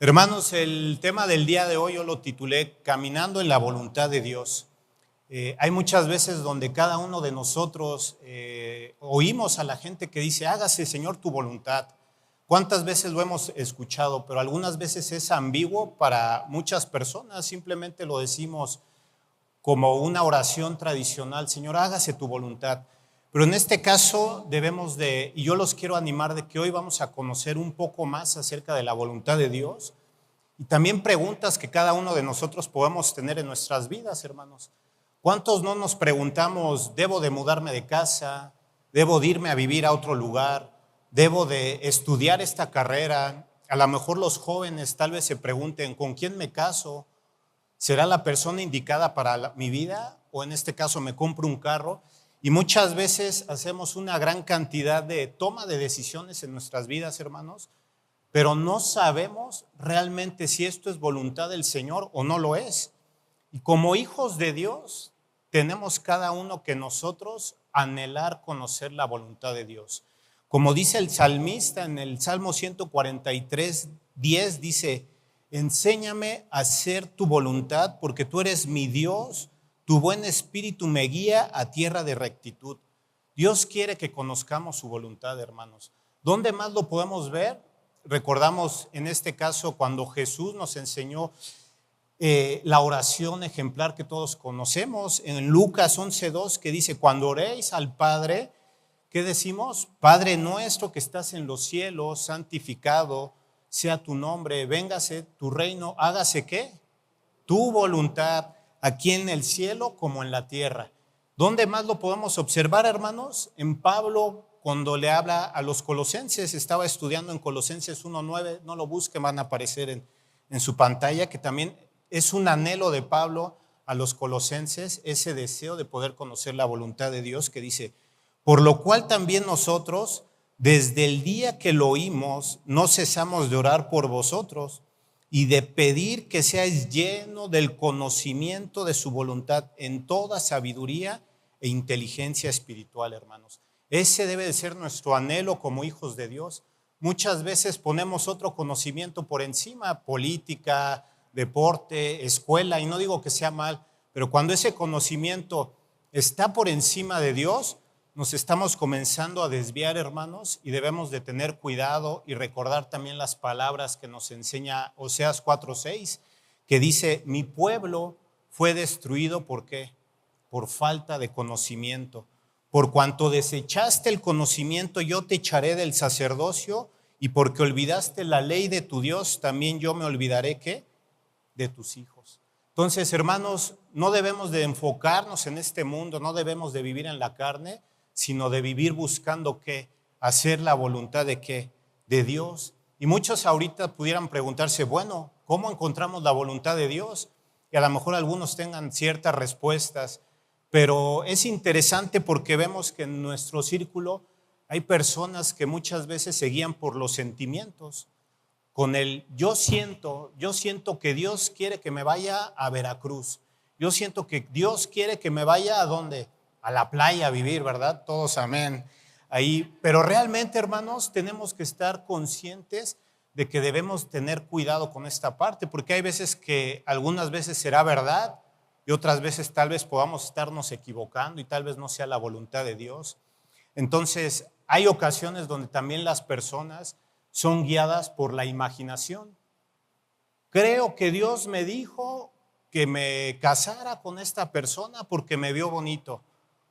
Hermanos, el tema del día de hoy yo lo titulé Caminando en la voluntad de Dios. Hay muchas veces donde cada uno de nosotros oímos a la gente que dice, hágase Señor tu voluntad. ¿Cuántas veces lo hemos escuchado? Pero algunas veces es ambiguo para muchas personas, simplemente lo decimos como una oración tradicional, Señor, hágase tu voluntad. Pero en este caso debemos de, y yo los quiero animar de que hoy vamos a conocer un poco más acerca de la voluntad de Dios y también preguntas que cada uno de nosotros podemos tener en nuestras vidas, hermanos. ¿Cuántos no nos preguntamos, debo de mudarme de casa, debo de irme a vivir a otro lugar, debo de estudiar esta carrera? A lo mejor los jóvenes tal vez se pregunten, ¿con quién me caso? ¿Será la persona indicada para mi vida? O en este caso me compro un carro. Y muchas veces hacemos una gran cantidad de toma de decisiones en nuestras vidas, hermanos, pero no sabemos realmente si esto es voluntad del Señor o no lo es. Y como hijos de Dios, tenemos cada uno que nosotros anhelar conocer la voluntad de Dios. Como dice el salmista en el Salmo 143:10, dice, enséñame a hacer tu voluntad porque tú eres mi Dios. Tu buen espíritu me guía a tierra de rectitud. Dios quiere que conozcamos su voluntad, hermanos. ¿Dónde más lo podemos ver? Recordamos en este caso cuando Jesús nos enseñó la oración ejemplar que todos conocemos en Lucas 11:2, que dice, cuando oréis al Padre, ¿qué decimos? Padre nuestro que estás en los cielos, santificado sea tu nombre, véngase tu reino, hágase ¿qué? Tu voluntad, aquí en el cielo como en la tierra. ¿Dónde más lo podemos observar, hermanos? En Pablo, cuando le habla a los colosenses, estaba estudiando en Colosenses 1:9, no lo busquen, van a aparecer en su pantalla, que también es un anhelo de Pablo a los colosenses, ese deseo de poder conocer la voluntad de Dios, que dice, por lo cual también nosotros, desde el día que lo oímos, no cesamos de orar por vosotros, y de pedir que seáis lleno del conocimiento de su voluntad en toda sabiduría e inteligencia espiritual, hermanos. Ese debe de ser nuestro anhelo como hijos de Dios. Muchas veces ponemos otro conocimiento por encima, política, deporte, escuela, y no digo que sea mal, pero cuando ese conocimiento está por encima de Dios, nos estamos comenzando a desviar, hermanos, y debemos de tener cuidado y recordar también las palabras que nos enseña Oseas 4:6, que dice, mi pueblo fue destruido, ¿por qué? Por falta de conocimiento. Por cuanto desechaste el conocimiento, yo te echaré del sacerdocio, y porque olvidaste la ley de tu Dios, también yo me olvidaré, ¿qué? De tus hijos. Entonces, hermanos, no debemos de enfocarnos en este mundo, no debemos de vivir en la carne, sino de vivir buscando qué, hacer la voluntad de qué, de Dios. Y muchos ahorita pudieran preguntarse, bueno, ¿cómo encontramos la voluntad de Dios? Y a lo mejor algunos tengan ciertas respuestas, pero es interesante porque vemos que en nuestro círculo hay personas que muchas veces se guían por los sentimientos, con el yo siento que Dios quiere que me vaya a Veracruz, yo siento que Dios quiere que me vaya a ¿dónde? A la playa a vivir, ¿verdad? Todos amén. Ahí, pero realmente, hermanos, tenemos que estar conscientes de que debemos tener cuidado con esta parte, porque hay veces que algunas veces será verdad y otras veces tal vez podamos estarnos equivocando y tal vez no sea la voluntad de Dios. Entonces, hay ocasiones donde también las personas son guiadas por la imaginación. Creo que Dios me dijo que me casara con esta persona porque me vio bonito.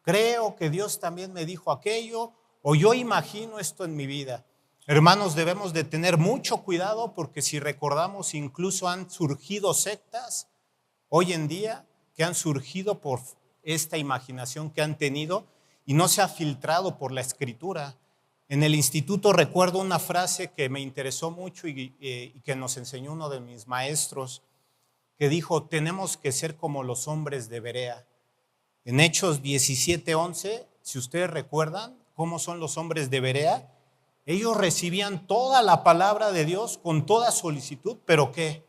Creo que Dios también me dijo aquello, o yo imagino esto en mi vida. Hermanos, debemos de tener mucho cuidado porque si recordamos, incluso han surgido sectas hoy en día que han surgido por esta imaginación que han tenido y no se ha filtrado por la escritura. En el instituto recuerdo una frase que me interesó mucho y que nos enseñó uno de mis maestros, que dijo, tenemos que ser como los hombres de Berea. En Hechos 17:11, si ustedes recuerdan cómo son los hombres de Berea, ellos recibían toda la palabra de Dios con toda solicitud, ¿pero qué?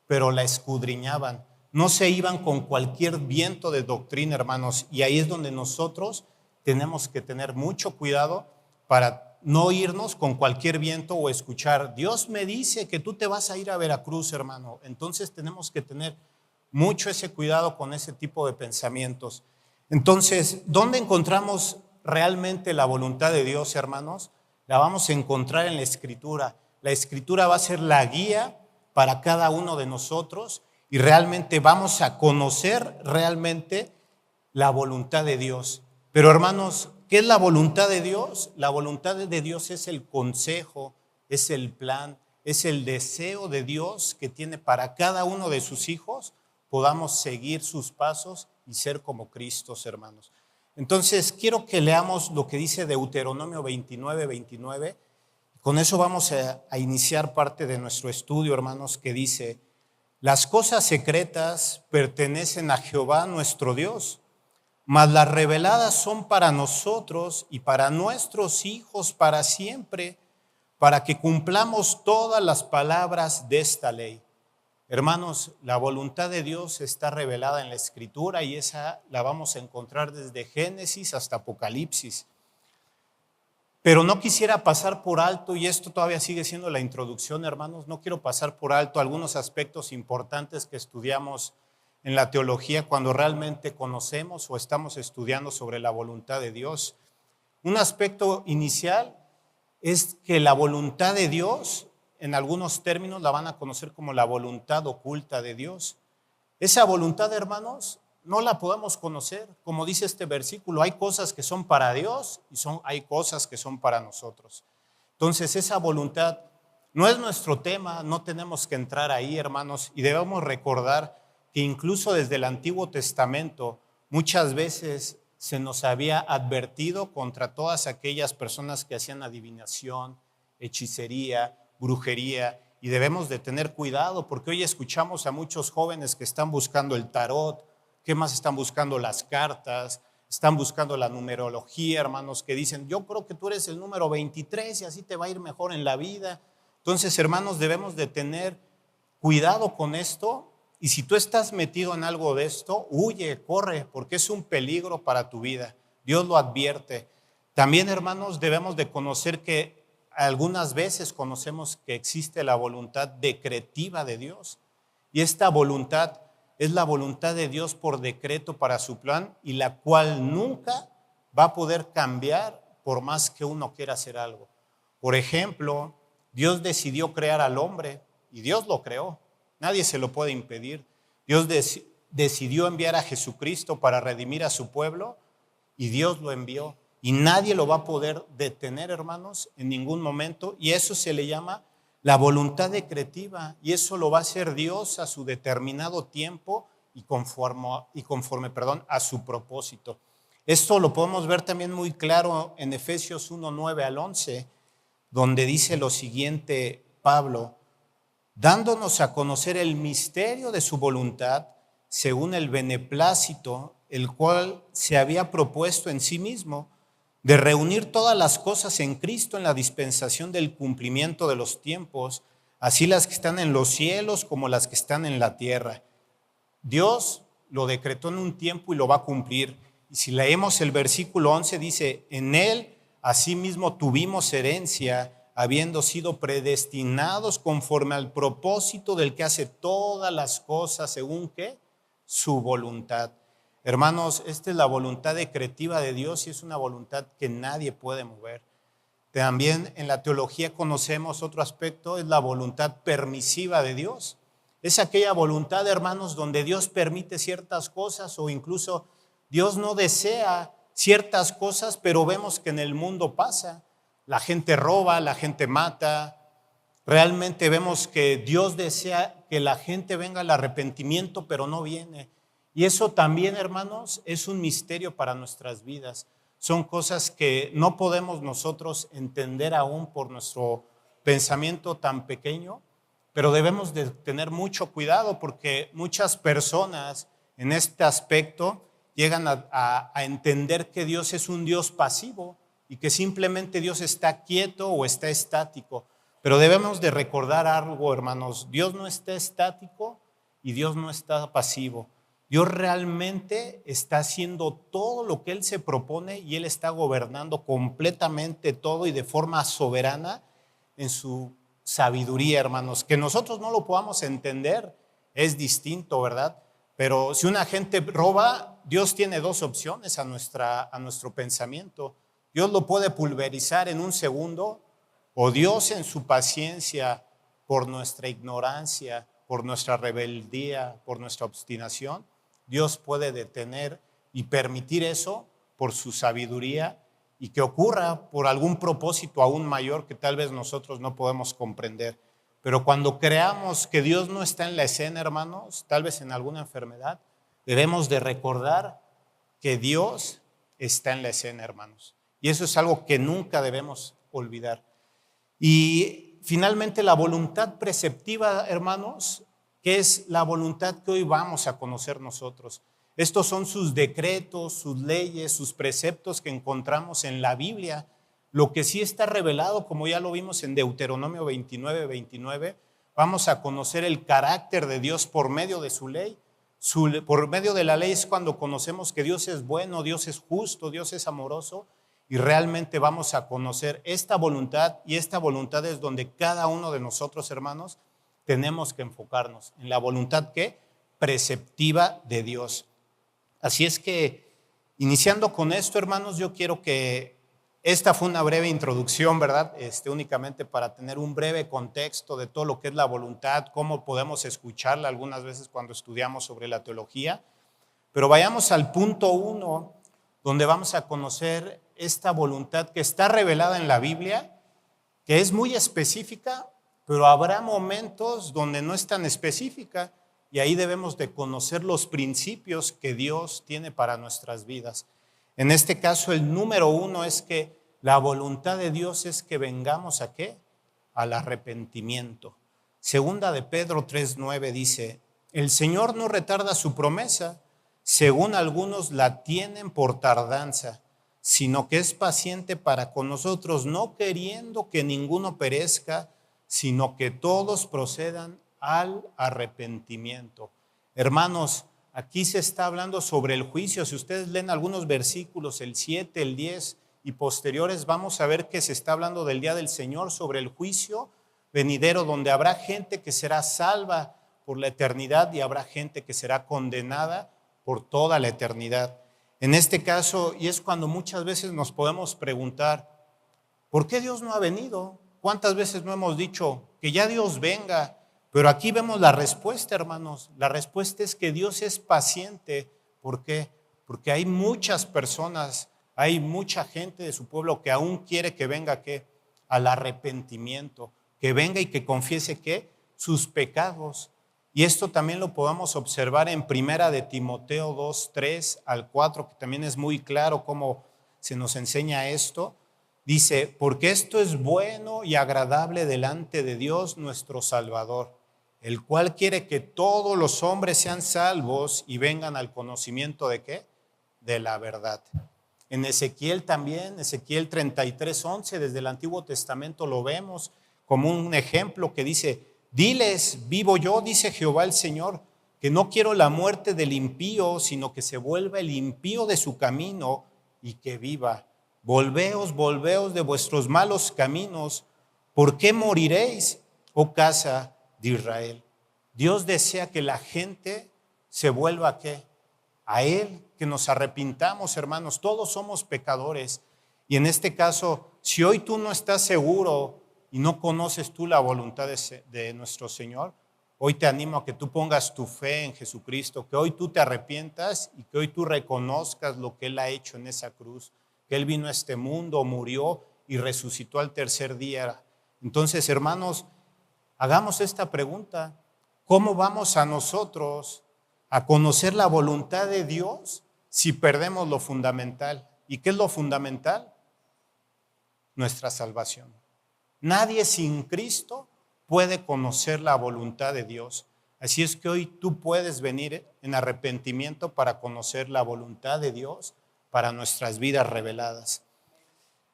Pero la escudriñaban. No se iban con cualquier viento de doctrina, hermanos, y ahí es donde nosotros tenemos que tener mucho cuidado para no irnos con cualquier viento o escuchar, Dios me dice que tú te vas a ir a Veracruz, hermano. Entonces tenemos que tener mucho ese cuidado con ese tipo de pensamientos. Entonces, ¿dónde encontramos realmente la voluntad de Dios, hermanos? La vamos a encontrar en la Escritura. La Escritura va a ser la guía para cada uno de nosotros y realmente vamos a conocer realmente la voluntad de Dios. Pero hermanos, ¿qué es la voluntad de Dios? La voluntad de Dios es el consejo, es el plan, es el deseo de Dios que tiene para cada uno de sus hijos, podamos seguir sus pasos y ser como Cristo, hermanos. Entonces, quiero que leamos lo que dice Deuteronomio 29:29. Con eso vamos a iniciar parte de nuestro estudio, hermanos, que dice, las cosas secretas pertenecen a Jehová nuestro Dios, mas las reveladas son para nosotros y para nuestros hijos para siempre, para que cumplamos todas las palabras de esta ley. Hermanos, la voluntad de Dios está revelada en la Escritura y esa la vamos a encontrar desde Génesis hasta Apocalipsis. Pero no quisiera pasar por alto, y esto todavía sigue siendo la introducción, hermanos, no quiero pasar por alto algunos aspectos importantes que estudiamos en la teología cuando realmente conocemos o estamos estudiando sobre la voluntad de Dios. Un aspecto inicial es que la voluntad de Dios, en algunos términos la van a conocer como la voluntad oculta de Dios. Esa voluntad, hermanos, no la podemos conocer. Como dice este versículo, hay cosas que son para Dios y hay cosas que son para nosotros. Entonces, esa voluntad no es nuestro tema, no tenemos que entrar ahí, hermanos, y debemos recordar que incluso desde el Antiguo Testamento muchas veces se nos había advertido contra todas aquellas personas que hacían adivinación, hechicería, brujería, y debemos de tener cuidado porque hoy escuchamos a muchos jóvenes que están buscando el tarot. ¿Qué más están buscando? Las cartas, están buscando la numerología, hermanos, que dicen, yo creo que tú eres el número 23 y así te va a ir mejor en la vida. Entonces, hermanos, debemos de tener cuidado con esto y si tú estás metido en algo de esto, huye, corre, porque es un peligro para tu vida. Dios lo advierte. También, hermanos, debemos de conocer que algunas veces conocemos que existe la voluntad decretiva de Dios y esta voluntad es la voluntad de Dios por decreto para su plan y la cual nunca va a poder cambiar por más que uno quiera hacer algo. Por ejemplo, Dios decidió crear al hombre y Dios lo creó. Nadie se lo puede impedir. Dios decidió enviar a Jesucristo para redimir a su pueblo y Dios lo envió. Y nadie lo va a poder detener, hermanos, en ningún momento. Y eso se le llama la voluntad decretiva, y eso lo va a hacer Dios a su determinado tiempo y conforme a su propósito. Esto lo podemos ver también muy claro en Efesios 1:9-11, donde dice lo siguiente Pablo, dándonos a conocer el misterio de su voluntad, según el beneplácito, el cual se había propuesto en sí mismo, de reunir todas las cosas en Cristo en la dispensación del cumplimiento de los tiempos, así las que están en los cielos como las que están en la tierra. Dios lo decretó en un tiempo y lo va a cumplir. Y si leemos el versículo 11, dice, en él asimismo tuvimos herencia, habiendo sido predestinados conforme al propósito del que hace todas las cosas según ¿qué? Su voluntad. Hermanos, esta es la voluntad decretiva de Dios y es una voluntad que nadie puede mover. También en la teología conocemos otro aspecto, es la voluntad permisiva de Dios. Es aquella voluntad, hermanos, donde Dios permite ciertas cosas o incluso Dios no desea ciertas cosas, pero vemos que en el mundo pasa. La gente roba, la gente mata. Realmente vemos que Dios desea que la gente venga al arrepentimiento, pero no viene. Y eso también, hermanos, es un misterio para nuestras vidas. Son cosas que no podemos nosotros entender aún por nuestro pensamiento tan pequeño, pero debemos de tener mucho cuidado porque muchas personas en este aspecto llegan a entender que Dios es un Dios pasivo y que simplemente Dios está quieto o está estático. Pero debemos de recordar algo, hermanos, Dios no está estático y Dios no está pasivo. Dios realmente está haciendo todo lo que Él se propone y Él está gobernando completamente todo y de forma soberana en su sabiduría, hermanos. Que nosotros no lo podamos entender es distinto, ¿verdad? Pero si una gente roba, Dios tiene dos opciones a nuestro pensamiento. Dios lo puede pulverizar en un segundo, o Dios en su paciencia por nuestra ignorancia, por nuestra rebeldía, por nuestra obstinación, Dios puede detener y permitir eso por su sabiduría y que ocurra por algún propósito aún mayor que tal vez nosotros no podemos comprender. Pero cuando creamos que Dios no está en la escena, hermanos, tal vez en alguna enfermedad, debemos de recordar que Dios está en la escena, hermanos. Y eso es algo que nunca debemos olvidar. Y finalmente la voluntad preceptiva, hermanos, que es la voluntad que hoy vamos a conocer nosotros. Estos son sus decretos, sus leyes, sus preceptos que encontramos en la Biblia. Lo que sí está revelado, como ya lo vimos en Deuteronomio 29, vamos a conocer el carácter de Dios por medio de su ley. Por medio de la ley es cuando conocemos que Dios es bueno, Dios es justo, Dios es amoroso, y realmente vamos a conocer esta voluntad, y esta voluntad es donde cada uno de nosotros, hermanos, tenemos que enfocarnos en la voluntad que preceptiva de Dios. Así es que, iniciando con esto, hermanos, yo quiero que esta fue una breve introducción, ¿verdad? Únicamente para tener un breve contexto de todo lo que es la voluntad, cómo podemos escucharla algunas veces cuando estudiamos sobre la teología. Pero vayamos al punto 1, donde vamos a conocer esta voluntad que está revelada en la Biblia, que es muy específica, pero habrá momentos donde no es tan específica y ahí debemos de conocer los principios que Dios tiene para nuestras vidas. En este caso, el número 1 es que la voluntad de Dios es que vengamos ¿a qué? Al arrepentimiento. Segunda de Pedro 3:9 dice, el Señor no retarda su promesa, según algunos la tienen por tardanza, sino que es paciente para con nosotros, no queriendo que ninguno perezca, sino que todos procedan al arrepentimiento. Hermanos, aquí se está hablando sobre el juicio. Si ustedes leen algunos versículos, el 7, el 10 y posteriores, vamos a ver que se está hablando del día del Señor, sobre el juicio venidero, donde habrá gente que será salva por la eternidad y habrá gente que será condenada por toda la eternidad. En este caso, y es cuando muchas veces nos podemos preguntar, ¿por qué Dios no ha venido? ¿Cuántas veces no hemos dicho que ya Dios venga? Pero aquí vemos la respuesta, hermanos. La respuesta es que Dios es paciente. ¿Por qué? Porque hay muchas personas, hay mucha gente de su pueblo que aún quiere que venga ¿qué? Al arrepentimiento, que venga y que confiese ¿qué? Sus pecados. Y esto también lo podemos observar en Primera de Timoteo 2, 3 al 4, que también es muy claro cómo se nos enseña esto. Dice, porque esto es bueno y agradable delante de Dios nuestro Salvador, el cual quiere que todos los hombres sean salvos y vengan al conocimiento ¿de qué? De la verdad. En Ezequiel también, Ezequiel 33, 11, desde el Antiguo Testamento lo vemos como un ejemplo que dice, diles, vivo yo, dice Jehová el Señor, que no quiero la muerte del impío, sino que se vuelva el impío de su camino y que viva. Volveos, volveos de vuestros malos caminos. ¿Por qué moriréis, oh casa de Israel? Dios desea que la gente se vuelva ¿a qué? A Él, que nos arrepintamos, hermanos. Todos somos pecadores. Y en este caso, si hoy tú no estás seguro y no conoces tú la voluntad de nuestro Señor, hoy te animo a que tú pongas tu fe en Jesucristo, que hoy tú te arrepientas y que hoy tú reconozcas lo que Él ha hecho en esa cruz, que Él vino a este mundo, murió y resucitó al tercer día. Entonces, hermanos, hagamos esta pregunta. ¿Cómo vamos a nosotros a conocer la voluntad de Dios si perdemos lo fundamental? ¿Y qué es lo fundamental? Nuestra salvación. Nadie sin Cristo puede conocer la voluntad de Dios. Así es que hoy tú puedes venir en arrepentimiento para conocer la voluntad de Dios para nuestras vidas reveladas.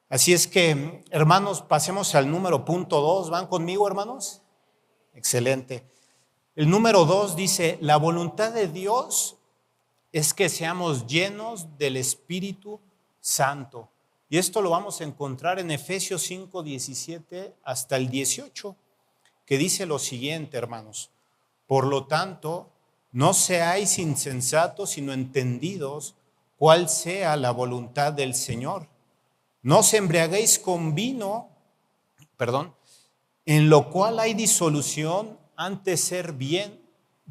Así es que, hermanos, pasemos al número punto 2. ¿Van conmigo, hermanos? Excelente. El número 2 dice, la voluntad de Dios es que seamos llenos del Espíritu Santo. Y esto lo vamos a encontrar en Efesios 5, 17 hasta el 18, que dice lo siguiente, hermanos. Por lo tanto, no seáis insensatos, sino entendidos cuál sea la voluntad del Señor. No os embriaguéis con vino, en lo cual hay disolución, antes ser bien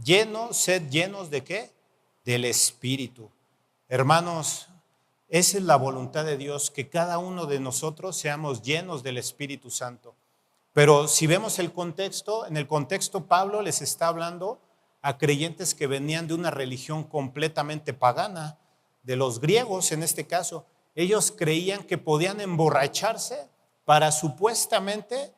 llenos, sed llenos ¿de qué? Del Espíritu. Hermanos, esa es la voluntad de Dios, que cada uno de nosotros seamos llenos del Espíritu Santo. Pero si vemos el contexto, en el contexto Pablo les está hablando a creyentes que venían de una religión completamente pagana, de los griegos en este caso. Ellos creían que podían emborracharse para supuestamente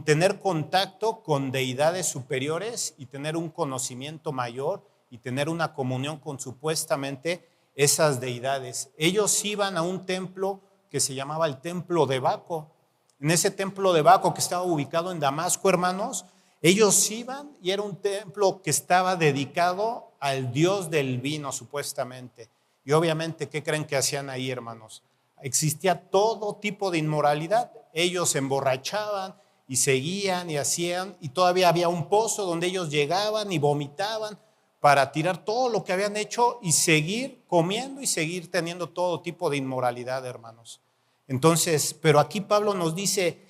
tener contacto con deidades superiores y tener un conocimiento mayor y tener una comunión con supuestamente esas deidades. Ellos iban a un templo que se llamaba el templo de Baco. En ese templo de Baco que estaba ubicado en Damasco, hermanos, ellos iban y era un templo que estaba dedicado al dios del vino supuestamente. Y obviamente, ¿qué creen que hacían ahí, hermanos? Existía todo tipo de inmoralidad. Ellos se emborrachaban y seguían y hacían, y todavía había un pozo donde ellos llegaban y vomitaban para tirar todo lo que habían hecho y seguir comiendo y seguir teniendo todo tipo de inmoralidad, hermanos. Entonces, pero aquí Pablo nos dice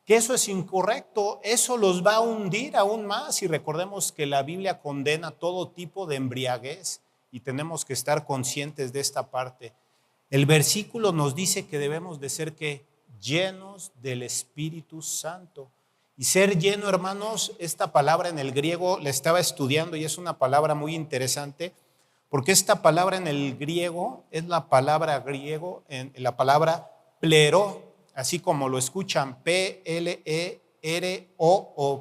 que eso es incorrecto, eso los va a hundir aún más, y recordemos que la Biblia condena todo tipo de embriaguez y tenemos que estar conscientes de esta parte. El versículo nos dice que debemos de ser ¿qué? Llenos del Espíritu Santo. Y ser lleno, hermanos, esta palabra en el griego la estaba estudiando y es una palabra muy interesante, porque esta palabra en el griego es la palabra la palabra plero, así como lo escuchan, P-L-E-R-O-O,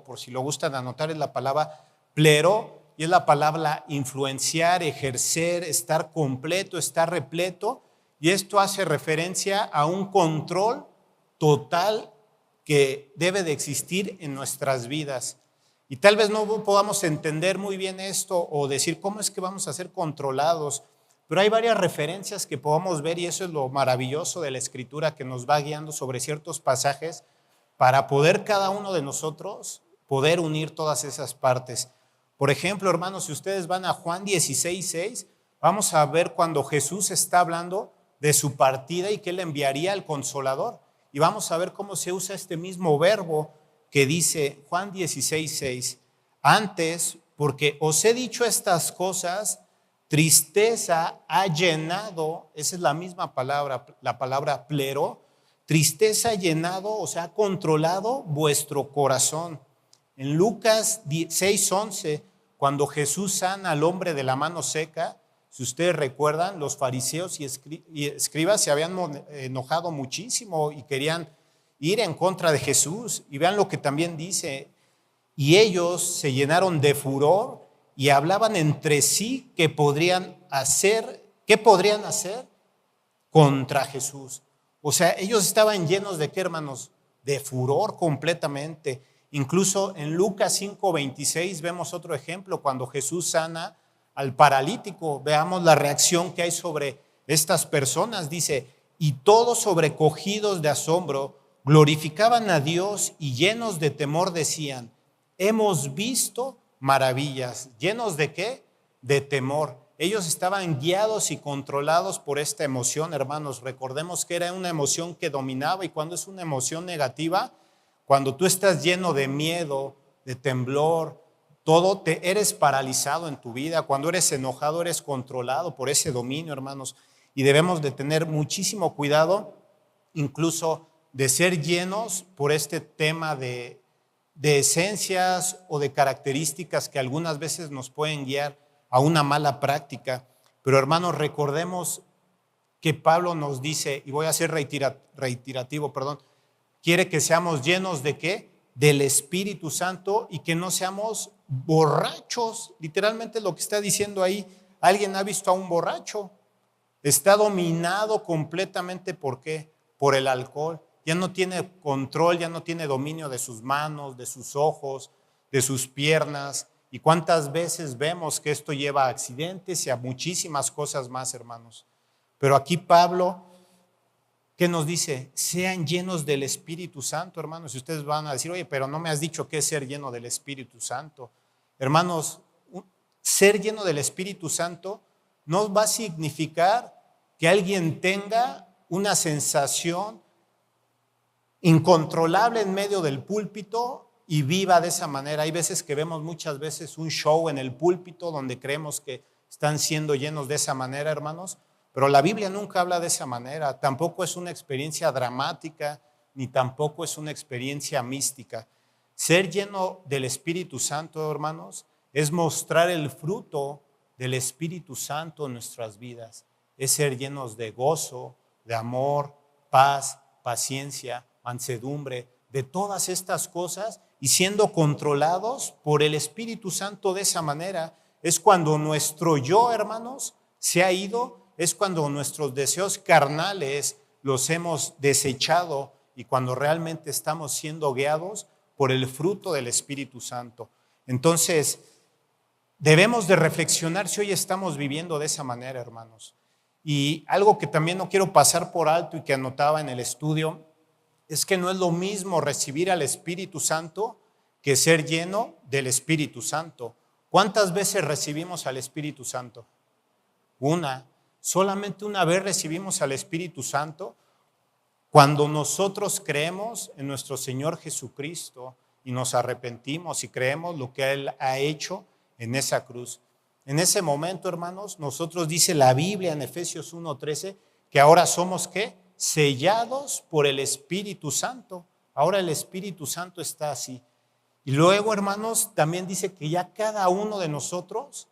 por si lo gustan anotar, es la palabra plero, y es la palabra influenciar, ejercer, estar completo, estar repleto, y esto hace referencia a un control total que debe de existir en nuestras vidas. Y tal vez no podamos entender muy bien esto o decir cómo es que vamos a ser controlados, pero hay varias referencias que podamos ver, y eso es lo maravilloso de la Escritura, que nos va guiando sobre ciertos pasajes para poder cada uno de nosotros poder unir todas esas partes. Por ejemplo, hermanos, si ustedes van a Juan 16:6, vamos a ver cuando Jesús está hablando de su partida y que Él enviaría al Consolador. Y vamos a ver cómo se usa este mismo verbo que dice Juan 16:6. Antes, porque os he dicho estas cosas, tristeza ha llenado, esa es la misma palabra, la palabra plero, tristeza ha llenado, o sea, ha controlado vuestro corazón. En Lucas 6:11, cuando Jesús sana al hombre de la mano seca, si ustedes recuerdan, los fariseos y escribas se habían enojado muchísimo y querían ir en contra de Jesús. Y vean lo que también dice, y ellos se llenaron de furor y hablaban entre sí qué podrían hacer contra Jesús. O sea, ellos estaban llenos de ¿qué, hermanos? De furor completamente. Incluso en Lucas 5:26 vemos otro ejemplo, cuando Jesús sana al paralítico. Veamos la reacción que hay sobre estas personas. Dice, y todos sobrecogidos de asombro glorificaban a Dios y llenos de temor decían, hemos visto maravillas. ¿Llenos de qué? De temor. Ellos estaban guiados y controlados por esta emoción, hermanos. Recordemos que era una emoción que dominaba, y cuando es una emoción negativa, cuando tú estás lleno de miedo, de temblor, eres paralizado en tu vida. Cuando eres enojado, eres controlado por ese dominio, hermanos. Y debemos de tener muchísimo cuidado, incluso de ser llenos por este tema de esencias o de características que algunas veces nos pueden guiar a una mala práctica. Pero hermanos, recordemos que Pablo nos dice, y voy a ser reiterativo, quiere que seamos llenos de ¿qué? Del Espíritu Santo, y que no seamos borrachos. Literalmente lo que está diciendo ahí, ¿alguien ha visto a un borracho? Está dominado completamente ¿por qué? Por el alcohol. Ya no tiene control, ya no tiene dominio de sus manos, de sus ojos, de sus piernas. ¿Y cuántas veces vemos que esto lleva a accidentes y a muchísimas cosas más, hermanos? Pero aquí Pablo, ¿qué nos dice? Sean llenos del Espíritu Santo, hermanos. Y ustedes van a decir, oye, pero no me has dicho qué es ser lleno del Espíritu Santo. Hermanos, ser lleno del Espíritu Santo no va a significar que alguien tenga una sensación incontrolable en medio del púlpito y viva de esa manera. Hay veces que vemos muchas veces un show en el púlpito donde creemos que están siendo llenos de esa manera, hermanos, pero la Biblia nunca habla de esa manera. Tampoco es una experiencia dramática, ni tampoco es una experiencia mística. Ser lleno del Espíritu Santo, hermanos, es mostrar el fruto del Espíritu Santo en nuestras vidas. Es ser llenos de gozo, de amor, paz, paciencia, mansedumbre, de todas estas cosas y siendo controlados por el Espíritu Santo de esa manera. Es cuando nuestro yo, hermanos, se ha ido, es cuando nuestros deseos carnales los hemos desechado y cuando realmente estamos siendo guiados por el fruto del Espíritu Santo. Entonces, debemos de reflexionar si hoy estamos viviendo de esa manera, hermanos. Y algo que también no quiero pasar por alto y que anotaba en el estudio, es que no es lo mismo recibir al Espíritu Santo que ser lleno del Espíritu Santo. ¿Cuántas veces recibimos al Espíritu Santo? Una. Solamente una vez recibimos al Espíritu Santo cuando nosotros creemos en nuestro Señor Jesucristo y nos arrepentimos y creemos lo que Él ha hecho en esa cruz. En ese momento, hermanos, nosotros dice la Biblia en Efesios 1:13 que ahora somos ¿qué? Sellados por el Espíritu Santo. Ahora el Espíritu Santo está así. Y luego, hermanos, también dice que ya cada uno de nosotros,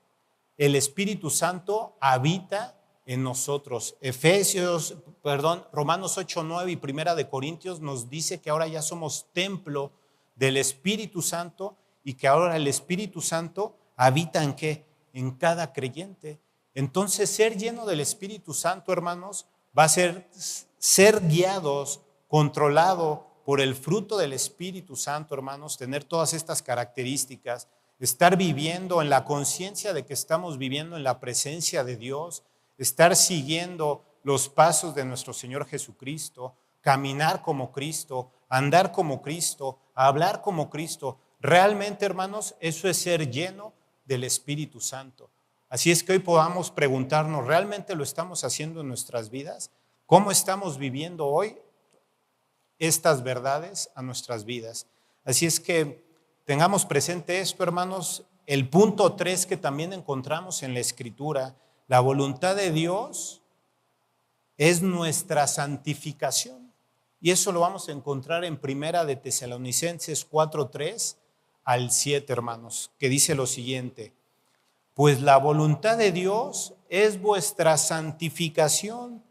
el Espíritu Santo habita en nosotros. Romanos 8:9 y Primera de Corintios nos dice que ahora ya somos templo del Espíritu Santo y que ahora el Espíritu Santo habita ¿en qué? En cada creyente. Entonces, ser lleno del Espíritu Santo, hermanos, va a ser guiados, controlado por el fruto del Espíritu Santo, hermanos, tener todas estas características, estar viviendo en la conciencia de que estamos viviendo en la presencia de Dios, estar siguiendo los pasos de nuestro Señor Jesucristo, caminar como Cristo, andar como Cristo, hablar como Cristo. Realmente, hermanos, eso es ser lleno del Espíritu Santo. Así es que hoy podamos preguntarnos, ¿realmente lo estamos haciendo en nuestras vidas? ¿Cómo estamos viviendo hoy estas verdades a nuestras vidas? Así es que tengamos presente esto, hermanos. El punto 3 que también encontramos en la Escritura, la voluntad de Dios es nuestra santificación. Y eso lo vamos a encontrar en Primera de Tesalonicenses 4:3 al 7, hermanos, que dice lo siguiente: pues la voluntad de Dios es vuestra santificación,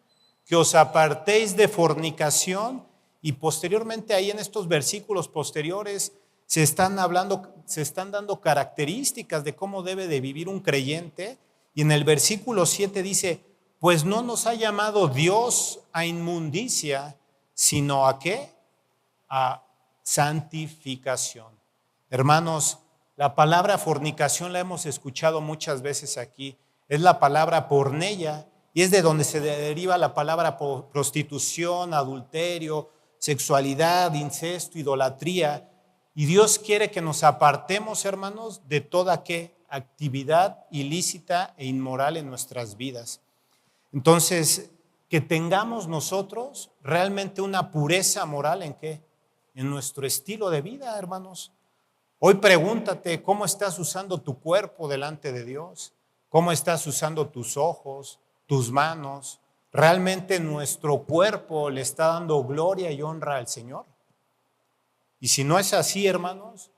que os apartéis de fornicación. Y posteriormente ahí en estos versículos posteriores se están dando características de cómo debe de vivir un creyente. Y en el versículo 7 dice, pues no nos ha llamado Dios a inmundicia, sino ¿a qué? A santificación. Hermanos, la palabra fornicación la hemos escuchado muchas veces aquí. Es la palabra porneia y es de donde se deriva la palabra prostitución, adulterio, sexualidad, incesto, idolatría. Y Dios quiere que nos apartemos, hermanos, de toda ¿qué? Actividad ilícita e inmoral en nuestras vidas. Entonces, que tengamos nosotros realmente una pureza moral ¿en qué? En nuestro estilo de vida, hermanos. Hoy pregúntate cómo estás usando tu cuerpo delante de Dios, cómo estás usando tus ojos, tus manos. ¿Realmente nuestro cuerpo le está dando gloria y honra al Señor? Y si no es así, hermanos,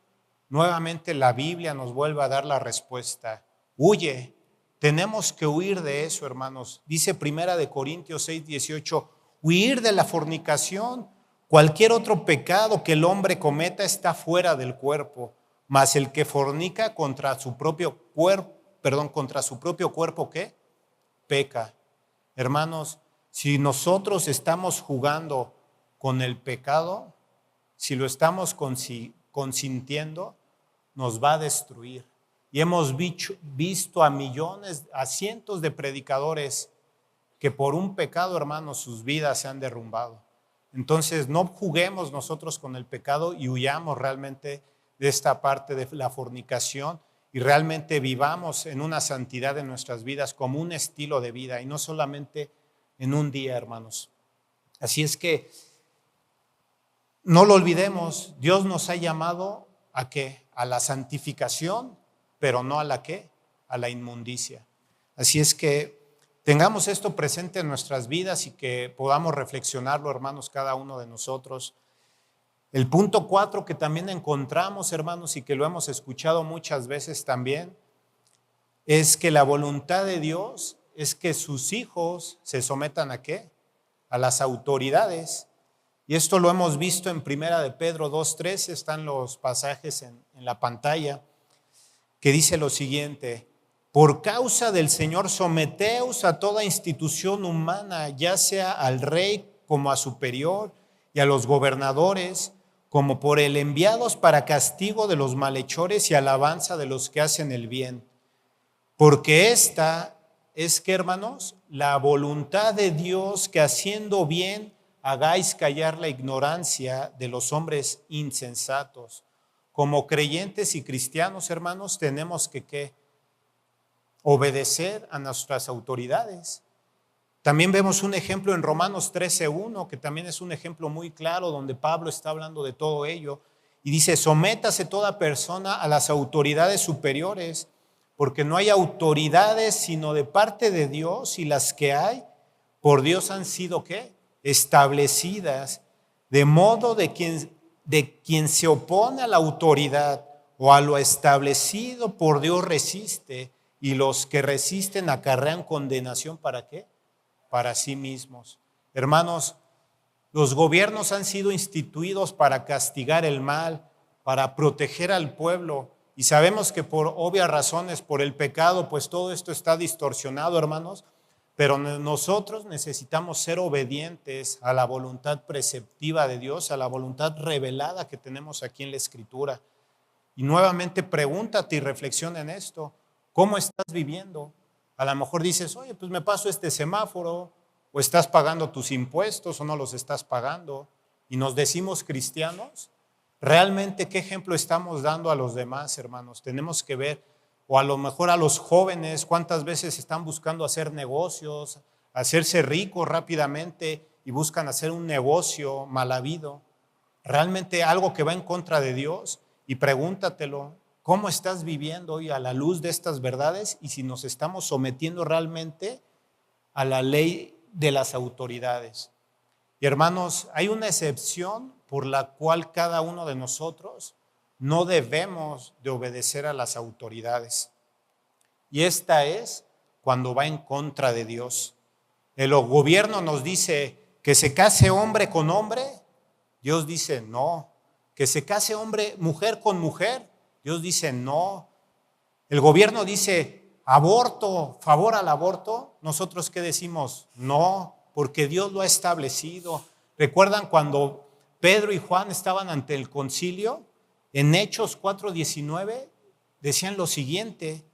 nuevamente la Biblia nos vuelve a dar la respuesta. Huye, tenemos que huir de eso, hermanos. Dice Primera de Corintios 6:18, huir de la fornicación. Cualquier otro pecado que el hombre cometa está fuera del cuerpo, mas el que fornica contra su propio cuerpo, ¿qué? Peca. Hermanos, si nosotros estamos jugando con el pecado, si lo estamos consintiendo, nos va a destruir. y hemos visto a millones, a cientos de predicadores que por un pecado, hermanos, sus vidas se han derrumbado. Entonces, no juguemos nosotros con el pecado y huyamos realmente de esta parte de la fornicación y realmente vivamos en una santidad en nuestras vidas como un estilo de vida y no solamente en un día, hermanos. Así es que no lo olvidemos, Dios nos ha llamado ¿a qué? A la santificación, pero no a la ¿qué? A la inmundicia. Así es que tengamos esto presente en nuestras vidas y que podamos reflexionarlo, hermanos, cada uno de nosotros. El punto 4 que también encontramos, hermanos, y que lo hemos escuchado muchas veces también, es que la voluntad de Dios es que sus hijos se sometan ¿a qué? A las autoridades. Y esto lo hemos visto en Primera de Pedro 2:13, están los pasajes en la pantalla, que dice lo siguiente: por causa del Señor, someteos a toda institución humana, ya sea al rey como a superior y a los gobernadores, como por él enviados para castigo de los malhechores y alabanza de los que hacen el bien. Porque esta es que, hermanos, la voluntad de Dios, que haciendo bien hagáis callar la ignorancia de los hombres insensatos. Como creyentes y cristianos, hermanos, tenemos que obedecer a nuestras autoridades. También vemos un ejemplo en Romanos 13:1, que también es un ejemplo muy claro donde Pablo está hablando de todo ello. Y dice: sométase toda persona a las autoridades superiores, porque no hay autoridades sino de parte de Dios, y las que hay por Dios han sido ¿qué? Establecidas, de modo de quien se opone a la autoridad o a lo establecido por Dios resiste, y los que resisten acarrean condenación. ¿Para qué? Para sí mismos. Hermanos, los gobiernos han sido instituidos para castigar el mal, para proteger al pueblo, y sabemos que por obvias razones, por el pecado, pues todo esto está distorsionado, hermanos, pero nosotros necesitamos ser obedientes a la voluntad preceptiva de Dios, a la voluntad revelada que tenemos aquí en la Escritura. Y nuevamente pregúntate y reflexiona en esto: ¿cómo estás viviendo? A lo mejor dices: oye, pues me paso este semáforo, o estás pagando tus impuestos o no los estás pagando, y nos decimos cristianos. ¿Realmente qué ejemplo estamos dando a los demás, hermanos? Tenemos que ver, o a lo mejor a los jóvenes, cuántas veces están buscando hacer negocios, hacerse ricos rápidamente y buscan hacer un negocio mal habido. ¿Realmente algo que va en contra de Dios? Y pregúntatelo: ¿cómo estás viviendo hoy a la luz de estas verdades? Y si nos estamos sometiendo realmente a la ley de las autoridades. Y hermanos, hay una excepción por la cual cada uno de nosotros no debemos de obedecer a las autoridades. Y esta es cuando va en contra de Dios. El gobierno nos dice que se case hombre con hombre, Dios dice no. Que se case mujer con mujer, Dios dice no. El gobierno dice aborto, favor al aborto, nosotros ¿qué decimos? No, porque Dios lo ha establecido. ¿Recuerdan cuando Pedro y Juan estaban ante el concilio? En Hechos 4:19 decían lo siguiente: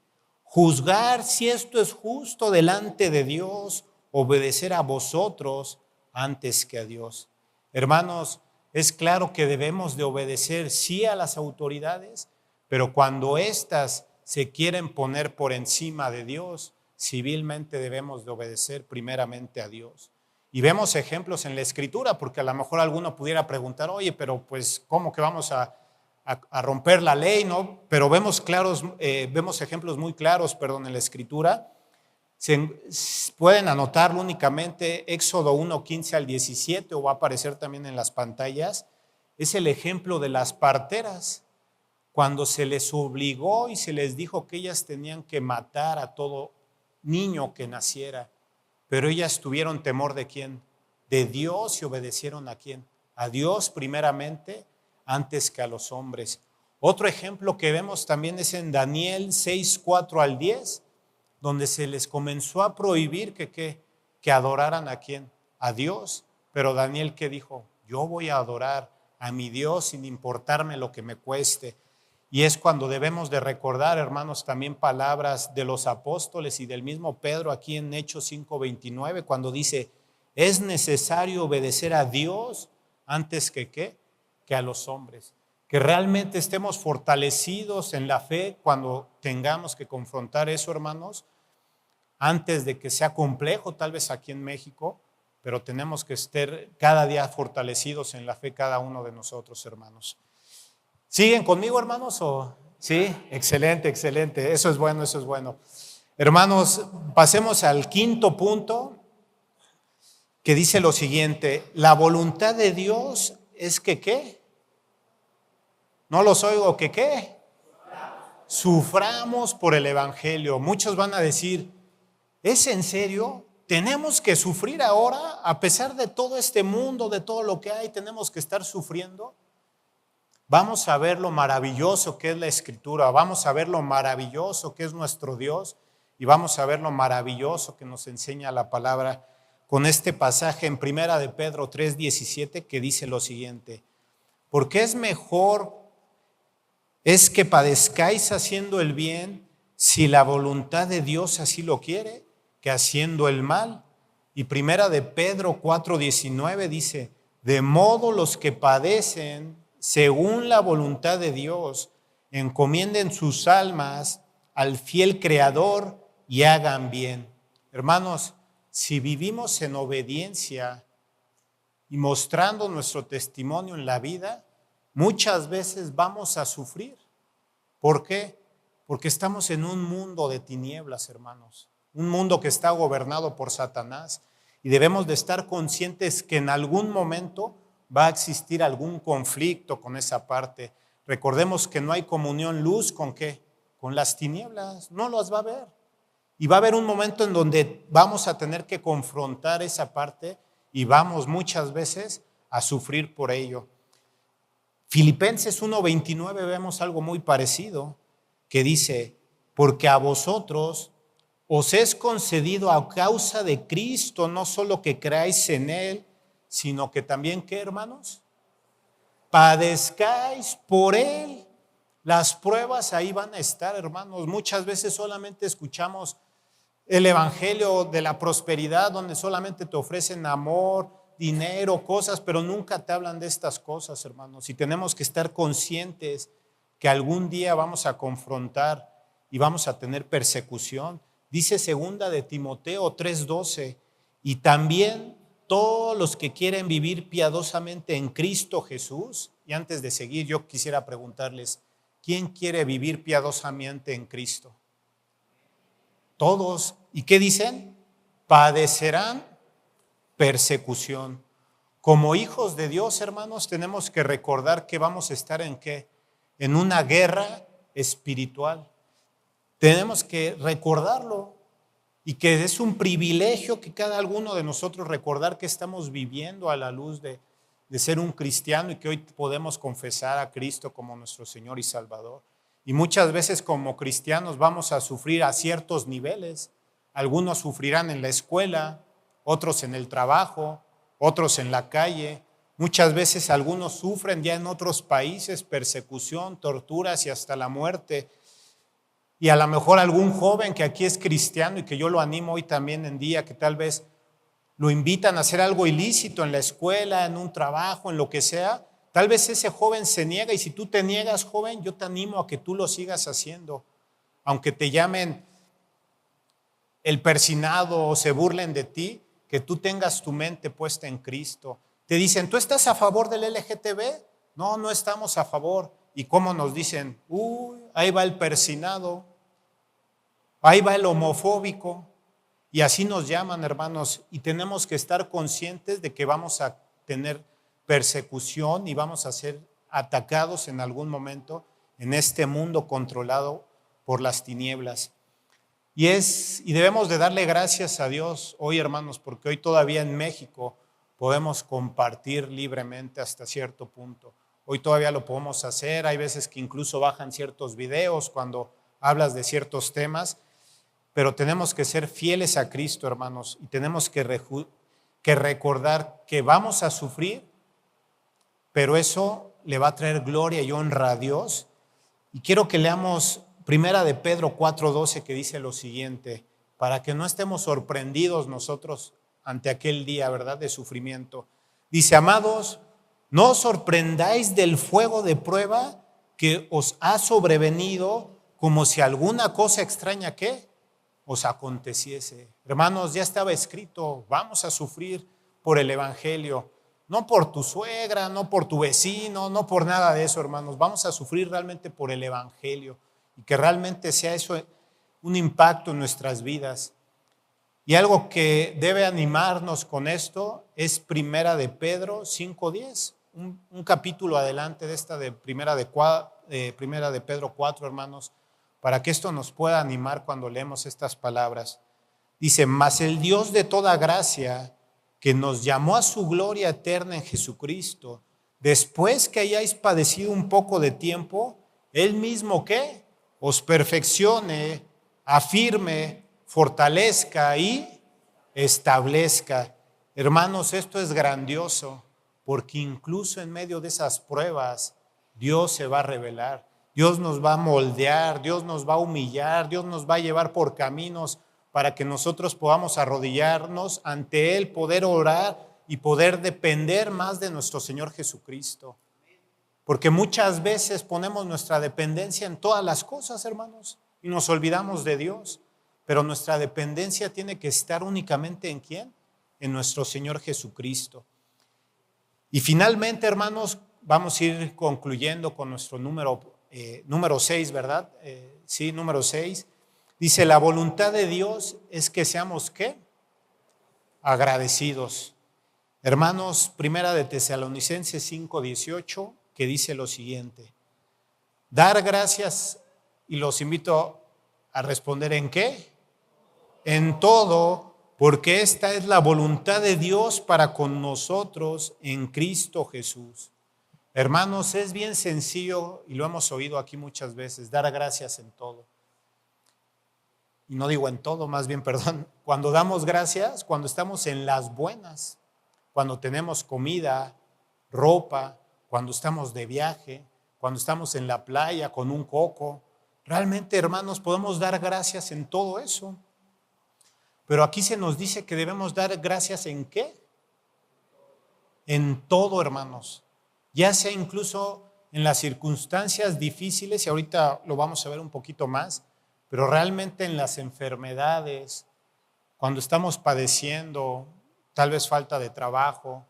juzgar si esto es justo delante de Dios, obedecer a vosotros antes que a Dios. Hermanos, es claro que debemos de obedecer sí a las autoridades, pero cuando éstas se quieren poner por encima de Dios, civilmente debemos de obedecer primeramente a Dios. Y vemos ejemplos en la Escritura, porque a lo mejor alguno pudiera preguntar: oye, pero pues ¿cómo que vamos a romper la ley? ¿No? Pero vemos ejemplos muy claros, en la Escritura. Pueden anotarlo únicamente, Éxodo 1:15 al 17, o va a aparecer también en las pantallas. Es el ejemplo de las parteras, cuando se les obligó y se les dijo que ellas tenían que matar a todo niño que naciera, pero ellas tuvieron temor ¿de quién? De Dios, y obedecieron ¿a quién? A Dios primeramente, antes que a los hombres. Otro ejemplo que vemos también es en Daniel 6:4 al 10, donde se les comenzó a prohibir que adoraran ¿a quién? A Dios. Pero Daniel, ¿qué dijo? Yo voy a adorar a mi Dios sin importarme lo que me cueste. Y es cuando debemos de recordar, hermanos, también palabras de los apóstoles y del mismo Pedro aquí en Hechos 5:29, cuando dice, es necesario obedecer a Dios antes que ¿qué? Que a los hombres. Que realmente estemos fortalecidos en la fe cuando tengamos que confrontar eso, hermanos, antes de que sea complejo, tal vez aquí en México, pero tenemos que estar cada día fortalecidos en la fe cada uno de nosotros, hermanos. ¿Siguen conmigo, hermanos? ¿O? Sí, excelente, excelente. Eso es bueno, eso es bueno. Hermanos, pasemos al quinto punto, que dice lo siguiente: la voluntad de Dios es que ¿qué? No los oigo, que ¿qué? Suframos por el evangelio. Muchos van a decir, ¿es en serio? ¿Tenemos que sufrir ahora? A pesar de todo este mundo, de todo lo que hay, ¿tenemos que estar sufriendo? Vamos a ver lo maravilloso que es la Escritura, vamos a ver lo maravilloso que es nuestro Dios y vamos a ver lo maravilloso que nos enseña la palabra con este pasaje en Primera de Pedro 3:17, que dice lo siguiente: porque es mejor es que padezcáis haciendo el bien, si la voluntad de Dios así lo quiere, que haciendo el mal. Y Primera de Pedro 4:19 dice, de modo los que padecen según la voluntad de Dios, encomienden sus almas al fiel Creador y hagan bien. Hermanos, si vivimos en obediencia y mostrando nuestro testimonio en la vida, muchas veces vamos a sufrir. ¿Por qué? Porque estamos en un mundo de tinieblas, hermanos. Un mundo que está gobernado por Satanás. Y debemos de estar conscientes que en algún momento va a existir algún conflicto con esa parte. Recordemos que no hay comunión luz con ¿qué? Con las tinieblas. No las va a haber. Y va a haber un momento en donde vamos a tener que confrontar esa parte y vamos muchas veces a sufrir por ello. Filipenses 1:29 vemos algo muy parecido, que dice, porque a vosotros os es concedido a causa de Cristo, no solo que creáis en Él, sino que también, ¿qué, hermanos? Padezcáis por Él. Las pruebas ahí van a estar, hermanos. Muchas veces solamente escuchamos el evangelio de la prosperidad, donde solamente te ofrecen amor, dinero, cosas, pero nunca te hablan de estas cosas, hermanos. Y tenemos que estar conscientes que algún día vamos a confrontar y vamos a tener persecución. Dice segunda de Timoteo 3:12, y también todos los que quieren vivir piadosamente en Cristo Jesús. Y antes de seguir, yo quisiera preguntarles, ¿quién quiere vivir piadosamente en Cristo? Todos. ¿Y qué dicen? Padecerán persecución. Como hijos de Dios, hermanos, tenemos que recordar que vamos a estar en ¿qué? En una guerra espiritual. Tenemos que recordarlo y que es un privilegio que cada uno de nosotros recordar que estamos viviendo a la luz de ser un cristiano y que hoy podemos confesar a Cristo como nuestro Señor y Salvador. Y muchas veces como cristianos vamos a sufrir a ciertos niveles. Algunos sufrirán en la escuela, otros en el trabajo, otros en la calle. Muchas veces algunos sufren ya en otros países persecución, torturas y hasta la muerte. Y a lo mejor algún joven que aquí es cristiano y que yo lo animo hoy también en día, que tal vez lo invitan a hacer algo ilícito en la escuela, en un trabajo, en lo que sea, tal vez ese joven se niega y si tú te niegas, joven, yo te animo a que tú lo sigas haciendo, aunque te llamen el persinado o se burlen de ti, que tú tengas tu mente puesta en Cristo. Te dicen, ¿tú estás a favor del LGTB? No, no estamos a favor. ¿Y cómo nos dicen? Ahí va el persinado, ahí va el homofóbico. Y así nos llaman, hermanos, y tenemos que estar conscientes de que vamos a tener persecución y vamos a ser atacados en algún momento en este mundo controlado por las tinieblas. Y debemos de darle gracias a Dios hoy, hermanos, porque hoy todavía en México podemos compartir libremente hasta cierto punto. Hoy todavía lo podemos hacer, hay veces que incluso bajan ciertos videos cuando hablas de ciertos temas, pero tenemos que ser fieles a Cristo, hermanos, y tenemos que recordar que vamos a sufrir, pero eso le va a traer gloria y honra a Dios Y quiero que leamos Primera de Pedro 4:12, que dice lo siguiente, para que no estemos sorprendidos nosotros ante aquel día, ¿verdad?, de sufrimiento. Dice: amados, no os sorprendáis del fuego de prueba que os ha sobrevenido, como si alguna cosa extraña, ¿qué?, os aconteciese. Hermanos, ya estaba escrito, vamos a sufrir por el evangelio. No por tu suegra, no por tu vecino, no por nada de eso, hermanos. Vamos a sufrir realmente por el evangelio y que realmente sea eso un impacto en nuestras vidas. Y algo que debe animarnos con esto es Primera de Pedro 5:10, un capítulo adelante de esta de Primera de Pedro 4, hermanos, para que esto nos pueda animar cuando leemos estas palabras. Dice: mas el Dios de toda gracia, que nos llamó a su gloria eterna en Jesucristo, después que hayáis padecido un poco de tiempo, Él mismo, ¿qué?, os perfeccione, afirme, fortalezca y establezca. Hermanos, esto es grandioso, porque incluso en medio de esas pruebas, Dios se va a revelar, Dios nos va a moldear, Dios nos va a humillar, Dios nos va a llevar por caminos para que nosotros podamos arrodillarnos ante Él, poder orar y poder depender más de nuestro Señor Jesucristo. Porque muchas veces ponemos nuestra dependencia en todas las cosas, hermanos, y nos olvidamos de Dios. Pero nuestra dependencia tiene que estar únicamente ¿en quién? En nuestro Señor Jesucristo. Y finalmente, hermanos, vamos a ir concluyendo con nuestro número 6, ¿verdad? Sí, número 6. Dice: la voluntad de Dios es que seamos, ¿qué?, agradecidos. Hermanos, Primera de Tesalonicenses 5:18, que dice lo siguiente: dar gracias, y los invito a responder ¿en qué? En todo, porque esta es la voluntad de Dios para con nosotros en Cristo Jesús. Hermanos, es bien sencillo, y lo hemos oído aquí muchas veces, dar gracias en todo. Y no digo en todo, más bien, perdón, cuando damos gracias, cuando estamos en las buenas, cuando tenemos comida, ropa, cuando estamos de viaje, cuando estamos en la playa con un coco. Realmente, hermanos, podemos dar gracias en todo eso. Pero aquí se nos dice que debemos dar gracias ¿en qué? En todo, hermanos. Ya sea incluso en las circunstancias difíciles, y ahorita lo vamos a ver un poquito más, pero realmente en las enfermedades, cuando estamos padeciendo tal vez falta de trabajo,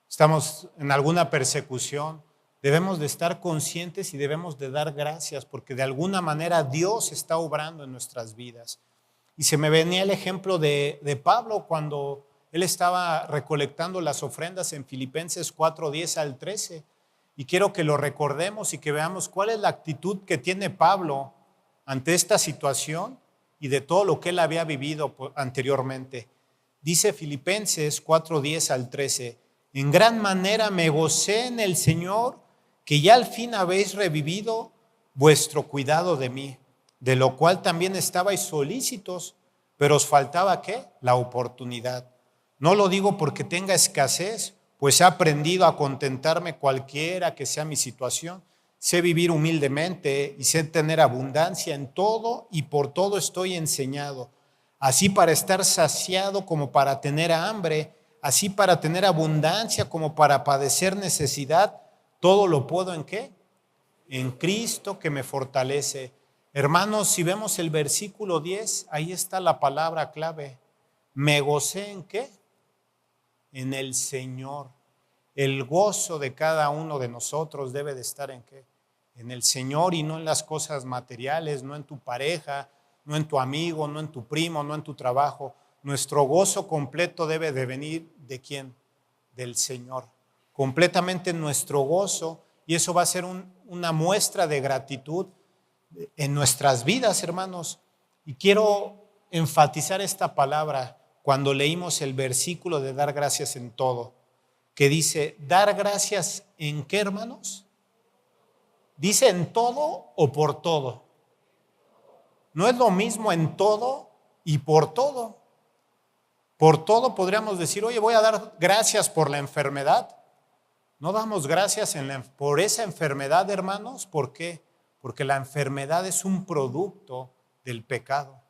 estamos en alguna persecución, debemos de estar conscientes y debemos de dar gracias, porque de alguna manera Dios está obrando en nuestras vidas. Y se me venía el ejemplo de Pablo cuando él estaba recolectando las ofrendas en Filipenses 4:10-13. Y quiero que lo recordemos y que veamos cuál es la actitud que tiene Pablo ante esta situación y de todo lo que él había vivido anteriormente. Dice Filipenses 4:10-13: en gran manera me gocé en el Señor, que ya al fin habéis revivido vuestro cuidado de mí, de lo cual también estabais solícitos, pero os faltaba ¿qué? La oportunidad. No lo digo porque tenga escasez, pues he aprendido a contentarme cualquiera que sea mi situación. Sé vivir humildemente y sé tener abundancia en todo, y por todo estoy enseñado, así para estar saciado como para tener hambre, así para tener abundancia como para padecer necesidad. Todo lo puedo ¿en qué? En Cristo que me fortalece. Hermanos, si vemos el versículo 10, ahí está la palabra clave. Me gocé ¿en qué? En el Señor. El gozo de cada uno de nosotros debe de estar ¿en qué? En el Señor, y no en las cosas materiales, no en tu pareja, no en tu amigo, no en tu primo, no en tu trabajo. Nuestro gozo completo debe de venir ¿de quién? Del Señor. Completamente nuestro gozo, y eso va a ser una muestra de gratitud en nuestras vidas, hermanos. Y quiero enfatizar esta palabra cuando leímos el versículo de dar gracias en todo, que dice, dar gracias ¿en qué, hermanos? ¿Dice en todo o por todo? No es lo mismo en todo y por todo. Por todo podríamos decir, oye, voy a dar gracias por la enfermedad. No damos gracias por esa enfermedad, hermanos. ¿Por qué? porque la enfermedad es un producto del pecado.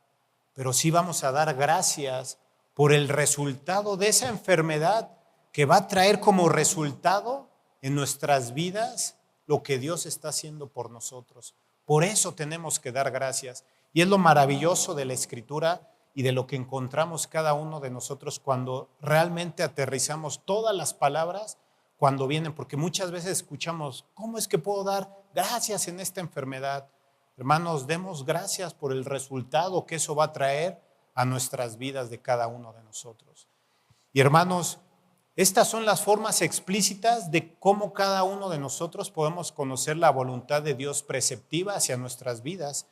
Pero sí vamos a dar gracias por el resultado de esa enfermedad que va a traer como resultado en nuestras vidas lo que Dios está haciendo por nosotros. Por eso tenemos que dar gracias. Y es lo maravilloso de la Escritura y de lo que encontramos cada uno de nosotros cuando realmente aterrizamos todas las palabras cuando vienen, porque muchas veces escuchamos, ¿cómo es que puedo dar gracias en esta enfermedad? Hermanos, demos gracias por el resultado que eso va a traer a nuestras vidas de cada uno de nosotros. Y hermanos, estas son las formas explícitas de cómo cada uno de nosotros podemos conocer la voluntad de Dios preceptiva hacia nuestras vidas,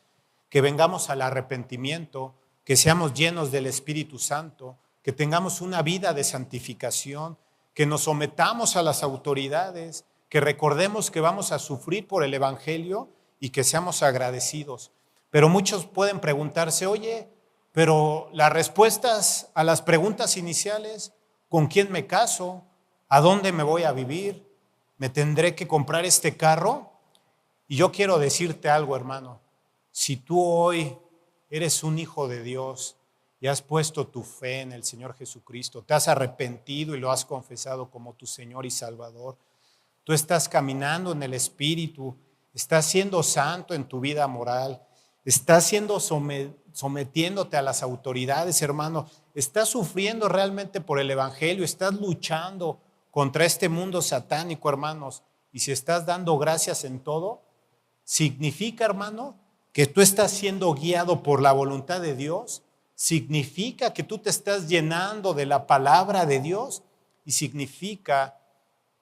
que vengamos al arrepentimiento, que seamos llenos del Espíritu Santo, que tengamos una vida de santificación, que nos sometamos a las autoridades, que recordemos que vamos a sufrir por el Evangelio y que seamos agradecidos. Pero muchos pueden preguntarse, oye, pero las respuestas a las preguntas iniciales, ¿con quién me caso? ¿A dónde me voy a vivir? ¿Me tendré que comprar este carro? Y yo quiero decirte algo, hermano. Si tú hoy eres un hijo de Dios y has puesto tu fe en el Señor Jesucristo, te has arrepentido y lo has confesado como tu Señor y Salvador, tú estás caminando en el Espíritu, estás siendo santo en tu vida moral, estás siendo sometiéndote a las autoridades, hermano, estás sufriendo realmente por el Evangelio, estás luchando contra este mundo satánico, hermanos, y si estás dando gracias en todo, significa, hermano, que tú estás siendo guiado por la voluntad de Dios, significa que tú te estás llenando de la palabra de Dios y significa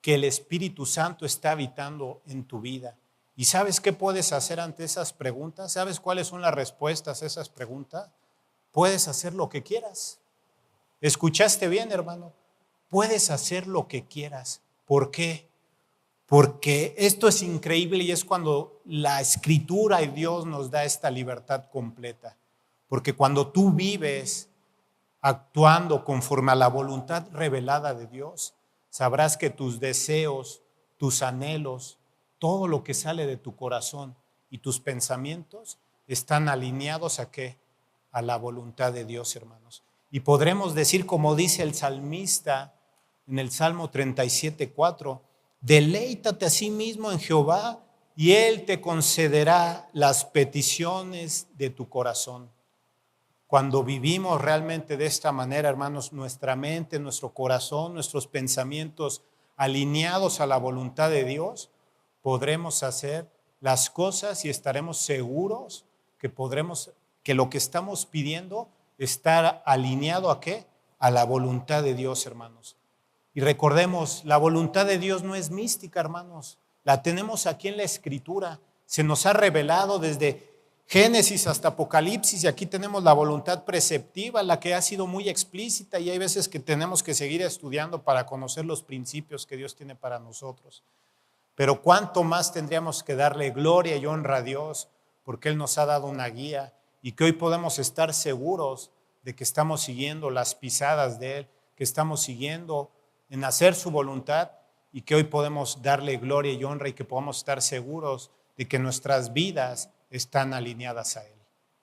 que el Espíritu Santo está habitando en tu vida. ¿Y sabes qué puedes hacer ante esas preguntas? ¿Sabes cuáles son las respuestas a esas preguntas? Puedes hacer lo que quieras. ¿Escuchaste bien, hermano? Puedes hacer lo que quieras. ¿Por qué? Porque esto es increíble y es cuando la Escritura y Dios nos da esta libertad completa. Porque cuando tú vives actuando conforme a la voluntad revelada de Dios, sabrás que tus deseos, tus anhelos, todo lo que sale de tu corazón y tus pensamientos están alineados ¿a qué? A la voluntad de Dios, hermanos. Y podremos decir, como dice el salmista en el Salmo 37:4, deleítate a sí mismo en Jehová y Él te concederá las peticiones de tu corazón. Cuando vivimos realmente de esta manera, hermanos, nuestra mente, nuestro corazón, nuestros pensamientos alineados a la voluntad de Dios, podremos hacer las cosas y estaremos seguros que lo que estamos pidiendo está alineado ¿a qué? A la voluntad de Dios, hermanos. Y recordemos, la voluntad de Dios no es mística, hermanos. La tenemos aquí en la Escritura. Se nos ha revelado desde Génesis hasta Apocalipsis y aquí tenemos la voluntad preceptiva, la que ha sido muy explícita y hay veces que tenemos que seguir estudiando para conocer los principios que Dios tiene para nosotros. Pero cuánto más tendríamos que darle gloria y honra a Dios porque Él nos ha dado una guía y que hoy podemos estar seguros de que estamos siguiendo las pisadas de Él, que estamos siguiendo en hacer su voluntad y que hoy podemos darle gloria y honra y que podamos estar seguros de que nuestras vidas están alineadas a Él.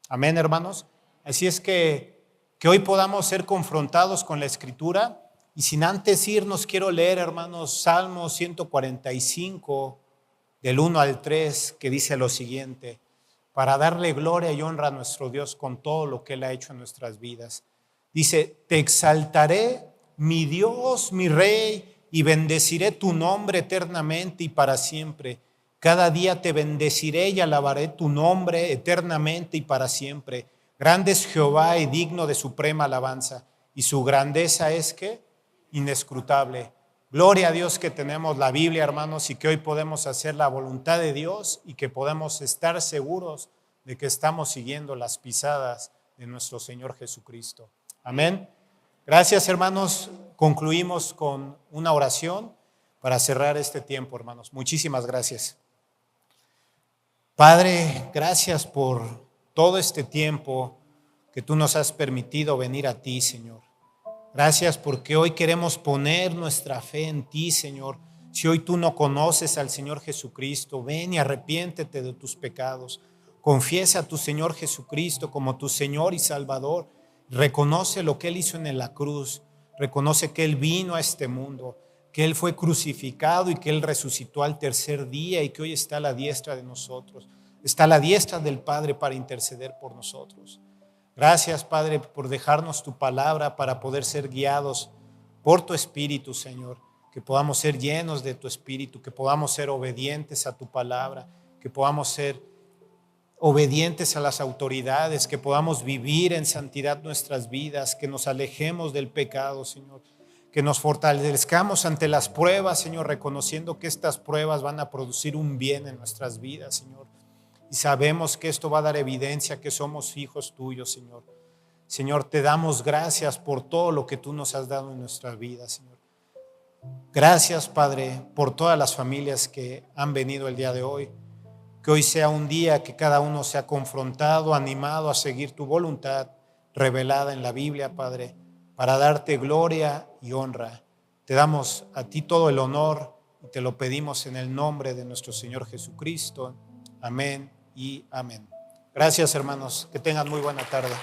Amén, hermanos. Así es que hoy podamos ser confrontados con la Escritura. Y sin antes irnos, quiero leer, hermanos, Salmo 145, del 1 al 3, que dice lo siguiente, para darle gloria y honra a nuestro Dios con todo lo que Él ha hecho en nuestras vidas. Dice, te exaltaré, mi Dios, mi Rey, y bendeciré tu nombre eternamente y para siempre. Cada día te bendeciré y alabaré tu nombre eternamente y para siempre. Grande es Jehová y digno de suprema alabanza, y su grandeza es ¿qué? Inescrutable. Gloria a Dios que tenemos la Biblia, hermanos, y que hoy podemos hacer la voluntad de Dios y que podemos estar seguros de que estamos siguiendo las pisadas de nuestro Señor Jesucristo. Amén. Gracias, hermanos. Concluimos con una oración para cerrar este tiempo, hermanos. Muchísimas gracias. Padre, gracias por todo este tiempo que tú nos has permitido venir a ti, Señor. Gracias porque hoy queremos poner nuestra fe en ti, Señor. Si hoy tú no conoces al Señor Jesucristo, ven y arrepiéntete de tus pecados. Confiesa a tu Señor Jesucristo como tu Señor y Salvador. Reconoce lo que Él hizo en la cruz. Reconoce que Él vino a este mundo, que Él fue crucificado y que Él resucitó al tercer día y que hoy está a la diestra de nosotros. Está a la diestra del Padre para interceder por nosotros. Gracias, Padre, por dejarnos tu palabra para poder ser guiados por tu Espíritu, Señor. Que podamos ser llenos de tu Espíritu, que podamos ser obedientes a tu palabra, que podamos ser obedientes a las autoridades, que podamos vivir en santidad nuestras vidas, que nos alejemos del pecado, Señor, que nos fortalezcamos ante las pruebas, Señor, reconociendo que estas pruebas van a producir un bien en nuestras vidas, Señor, y sabemos que esto va a dar evidencia que somos hijos tuyos, Señor. Señor, te damos gracias por todo lo que tú nos has dado en nuestras vidas, Señor. Gracias, Padre, por todas las familias que han venido el día de hoy. Que hoy sea un día que cada uno sea confrontado, animado a seguir tu voluntad revelada en la Biblia, Padre, para darte gloria y honra. Te damos a ti todo el honor y te lo pedimos en el nombre de nuestro Señor Jesucristo. Amén y amén. Gracias, hermanos. Que tengan muy buena tarde.